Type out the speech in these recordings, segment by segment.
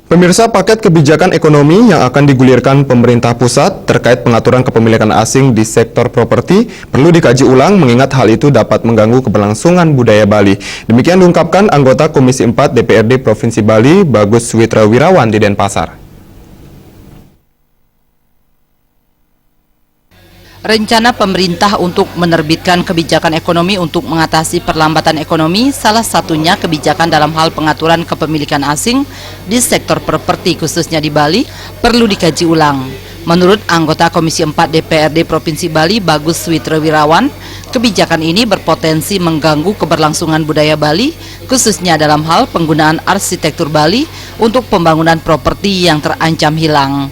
Pemirsa, paket kebijakan ekonomi yang akan digulirkan pemerintah pusat terkait pengaturan kepemilikan asing di sektor properti perlu dikaji ulang mengingat hal itu dapat mengganggu keberlangsungan budaya Bali. Demikian diungkapkan anggota Komisi 4 DPRD Provinsi Bali, Bagus Witra Wirawan di Denpasar. Rencana pemerintah untuk menerbitkan kebijakan ekonomi untuk mengatasi perlambatan ekonomi, salah satunya kebijakan dalam hal pengaturan kepemilikan asing di sektor properti khususnya di Bali, perlu dikaji ulang. Menurut anggota Komisi 4 DPRD Provinsi Bali, Bagus Witra Wirawan, kebijakan ini berpotensi mengganggu keberlangsungan budaya Bali, khususnya dalam hal penggunaan arsitektur Bali untuk pembangunan properti yang terancam hilang.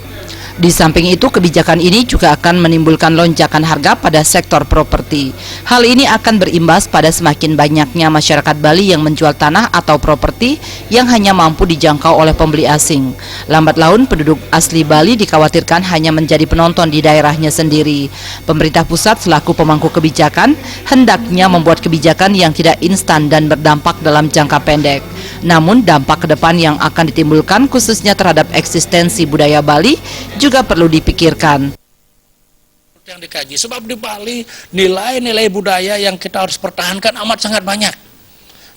Di samping itu, kebijakan ini juga akan menimbulkan lonjakan harga pada sektor properti. Hal ini akan berimbas pada semakin banyaknya masyarakat Bali yang menjual tanah atau properti yang hanya mampu dijangkau oleh pembeli asing. Lambat laun, penduduk asli Bali dikhawatirkan hanya menjadi penonton di daerahnya sendiri. Pemerintah pusat selaku pemangku kebijakan hendaknya membuat kebijakan yang tidak instan dan berdampak dalam jangka pendek. Namun dampak ke depan yang akan ditimbulkan khususnya terhadap eksistensi budaya Bali juga perlu dipikirkan. Yang dikaji, sebab di Bali nilai-nilai budaya yang kita harus pertahankan amat sangat banyak.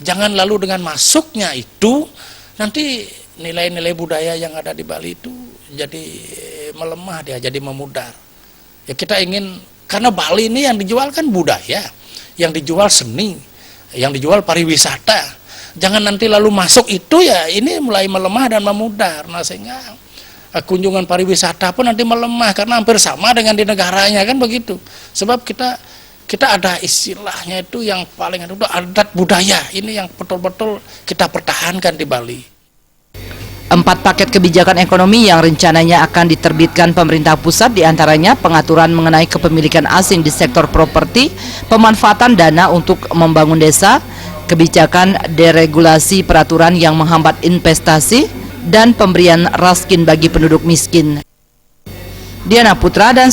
Jangan lalu dengan masuknya itu nanti nilai-nilai budaya yang ada di Bali itu jadi melemah, dia jadi memudar. Ya kita ingin, karena Bali ini yang dijual kan budaya, yang dijual seni, yang dijual pariwisata. Jangan nanti lalu masuk itu ya ini mulai melemah dan memudar. Nah sehingga kunjungan pariwisata pun nanti melemah karena hampir sama dengan di negaranya kan begitu. Sebab kita ada istilahnya itu yang paling itu adat budaya. Ini yang betul-betul kita pertahankan di Bali. 4 paket kebijakan ekonomi yang rencananya akan diterbitkan pemerintah pusat diantaranya pengaturan mengenai kepemilikan asing di sektor properti, pemanfaatan dana untuk membangun desa, kebijakan deregulasi peraturan yang menghambat investasi, dan pemberian raskin bagi penduduk miskin. Diana Putra dan